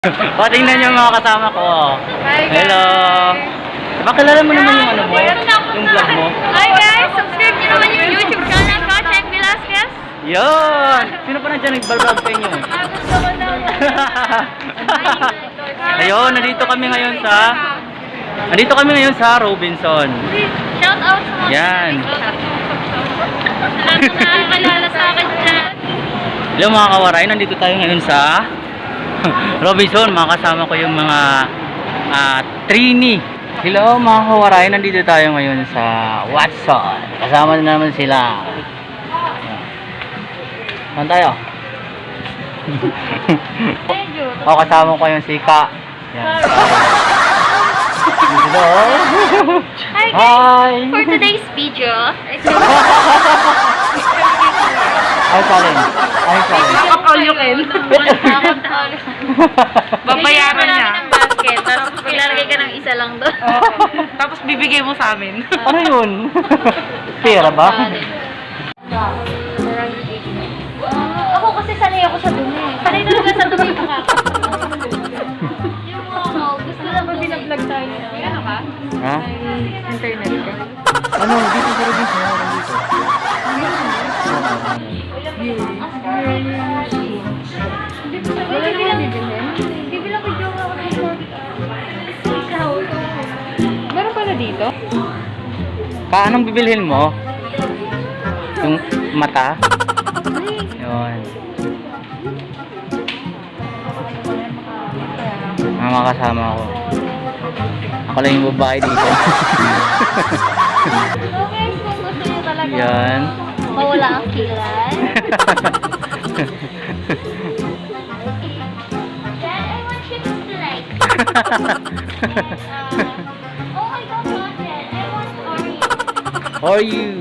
O, tingnan niyo mga kasama ko. Hi guys! Hello! Bakilala mo naman yung ano mo? Yung vlog mo? Hi guys! Subscribe niyo naman yung YouTube channel ko, Cheng Velasquez. Yun! Sino pa nandiyan nag-vlog sa inyo? Gusto ko daw. Ayun, nandito kami ngayon sa Robinson. Shout out sa mga Yan. lahat na nakakilala sa akin dyan. Hello mga kawaray, nandito tayo ngayon sa Robinson. Makasama ko yung mga trainee. Hello mga kawaray, nandito tayo ngayon sa Watson. Kasama na naman sila. Saan tayo? O, kasama ko yung sika. Yan. Hello. Hi guys! Hi! For today's video, Ay, Colin. Ay, Colin. All you can. Babayaran niya. ng basket, tapos ilalagay ka ng isa lang doon. Tapos bibigay mo sa amin. Ano yun? Pera ba? Ako kasi sanay ako sa dumi. Sanay talaga sa dumi pa ako. Gusto lang ba binablog tayo? Ano ka? Ha? Internet ka. Ano? Dito sa Robinson. Meron dito. Wala naman bibilhin? Bibilang ko joke ako ng short. Ikaw. Meron pala dito? Anong bibilhin mo? Yung mata? Yun. Mga kasama ko. Ako lang yung babae dito. So guys, kung gusto nyo talaga Yan. mawala ang kilay. Dad, I want chips tonight. Oh, I don't want that. I want Oreo. How are you?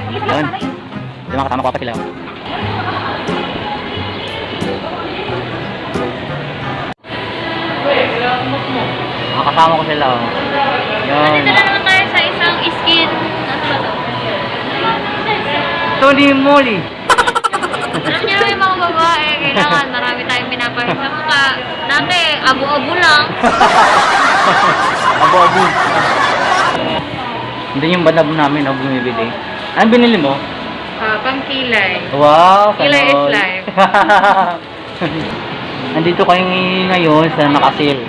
Yun. Yung mga kasama ko pa sila. Mga kasama ko sila. Yun. Nandito na naman tayo sa isang skin. Ano ba to? Tony Molly. Alam niyo naman yung mga babae, kailangan marami tayong pinapahit sa mukha. Dati, abo-abo lang. Abo-abo. Hindi yung banab namin ang bumibili. Ano binili mo? Pangkilay. Wow! Kilay is all. life. Nandito kayo ngayon sa nakasil.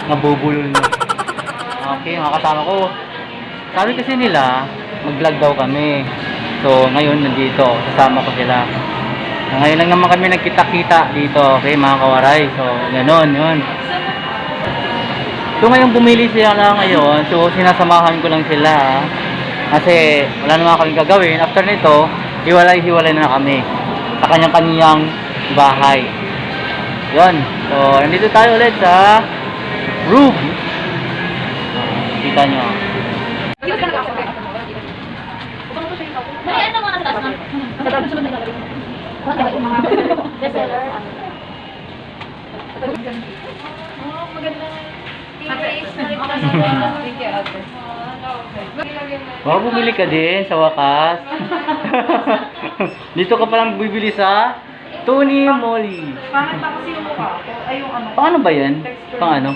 Nabubulol na. Okay, mga kasama ko. Sabi kasi nila, mag-vlog daw kami. So, ngayon nandito, kasama ko sila. Ngayon lang naman kami nagkita-kita dito, okay mga kawaray. So, gano'n, yun. So, ngayon bumili sila ngayon. So, sinasamahan ko lang sila. Kasi, wala naman kaming gagawin. After nito, hiwalay-hiwalay na kami. Sa kanyang-kanyang bahay. Yun. So, nandito tayo ulit sa room. Kita nyo. May ano mga taas na? Bestseller. Oh, maganda. Wow, bumili ka din sa wakas. Dito ka palang bibili sa Tony Molly. Pangit na kasi yung mukha ko. Ay, yung ano. Paano ba yan? Pang ano?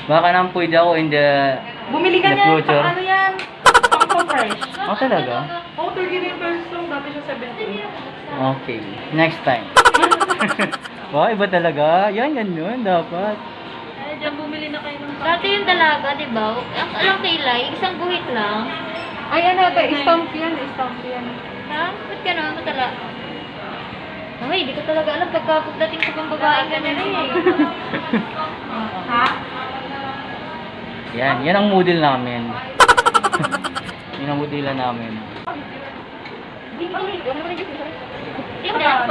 Baka naman pwede ako in the Bumili ka in the niyan. future. Pang ano yan? Pang fresh. Oh, talaga? Oh, 39 pesos lang. Dati siya 70. Okay. Next time. Wow, iba talaga. Yan yun. Dapat. Diyan bumili na kayo ng dati yung dalaga, di ba? Ang alang kilay, isang guhit lang. Ay, ano ito? Stamp yan. Stamp yan. Ha? Ba't ka naman matala? Ay, di ko talaga alam pagdating sa pang babae ka na rin eh. Ha? Yan ang model namin. Yan ang model namin. Di ko alam. Di ko alam.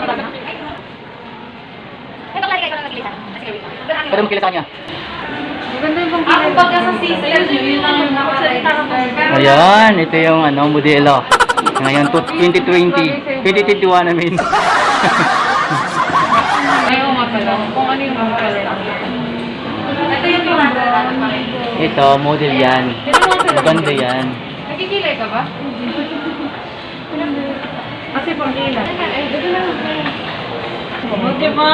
Ay, baklari kayo lang naglita. Pwede mo kila sa kanya. Maganda yung pangkilay. Ako pagka sa sister nyo, yun ang nakasalita. Ayan, ito yung modelo. Ngayon, 2020. 2021 namin. Ayaw nga pala. Kung ano yung mga color. Ito yung Ito, model yan. Maganda yan. Nagkikilay ka ba? Kasi pangkilay. Diba?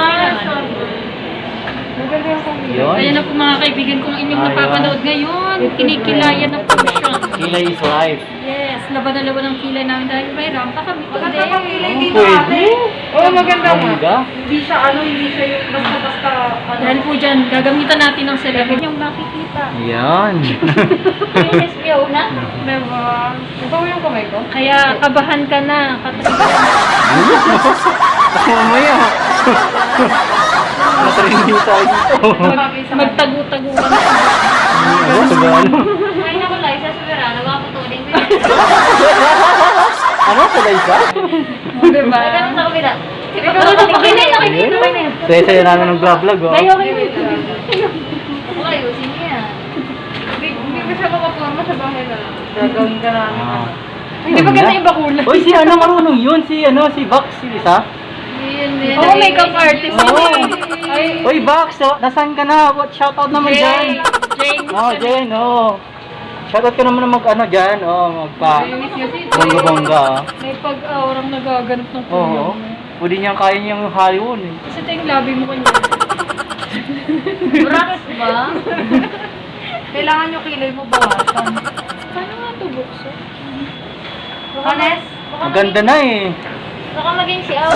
Maganda yung pamilya. Yun. Ayan na po mga kaibigan kong inyong Ayun. napapanood ngayon. Kinikilayan na po siya. Kilay is life. Yes, laban na laban ang kilay namin dahil may rampa kami Maganda today. pang kilay Oh, dito pwede. ate. Oo, maganda nga. Bongga. Hindi siya yung basta-basta Dahil po dyan, gagamitan natin ng celebrity yung makikita. Yan. Finish meow na. Diba? Ikaw yung kamay ko? Kaya kabahan ka na. Mamaya. Natraining tayo dito. Magtagu-taguan na. Ano? Sagano? Ay, naku, Liza, sa verano, baka putuling mo yan. Ano? Sabay ka? Diba? Ganun sa kabila. Pakinay, pakinay. Saya-saya namin ng vlog oh. Layo kayo. Ako, ayusin niya yan. Hindi ko siya makaporma sa bahay na lang. Gagawin ka namin. Ah. Hindi ba ganda yung bakulay? Uy, si ano marunong yun? Si Vax, si Lisa? Oh, makeup artist. Oo. Ay, Uy, Vax, so, nasaan ka na? What shoutout naman dyan? Jane. Oh, Jen, oh. Shoutout ka naman na mag-ano dyan, oh, magpa bongga-bongga. May pag-aurang nagaganap ng Oo. Pwede niyang kaya niyang Hollywood eh. Kasi ito yung labi mo kanya. Brax ba? kailangan yung kilay mo bawasan. Paano nga ito bukso? Honest? Ang ganda na eh. Baka maging si Awa.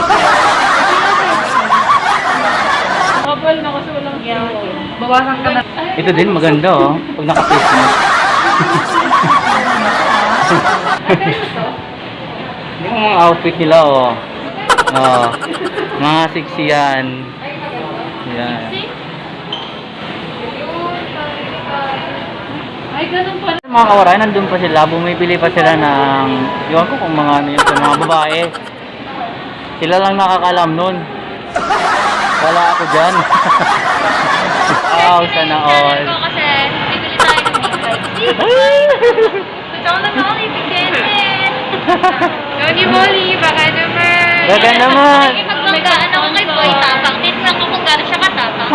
Kapal na kasi walang Bawasan ka na. Ito din maganda oh, pag naka-face mo. Yung mga outfit nila oh. Oh, mga sexy yan. Yan. Ay, ganun pala. Mga kawaray, nandun pa sila, bumibili pa sila ng, yun ko kung mga ano yun, sa mga babae. Sila lang nakakalam nun. Wala ako dyan. Wow, sana all. Kasi bibili tayo ng big bike. Gusto ko na mga ibigyan. Lodi Molly, baka naman. Baka naman. Ay, magbanggaan ako kay Boy Tapang. Dito lang ako kung gano'n siya katapang.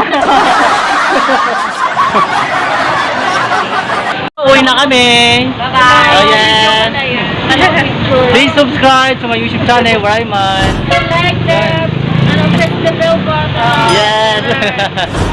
Uwi na kami. Bye-bye. Ayan. Please subscribe to my YouTube channel, Rayman. Like them. And press the bell button. Yes.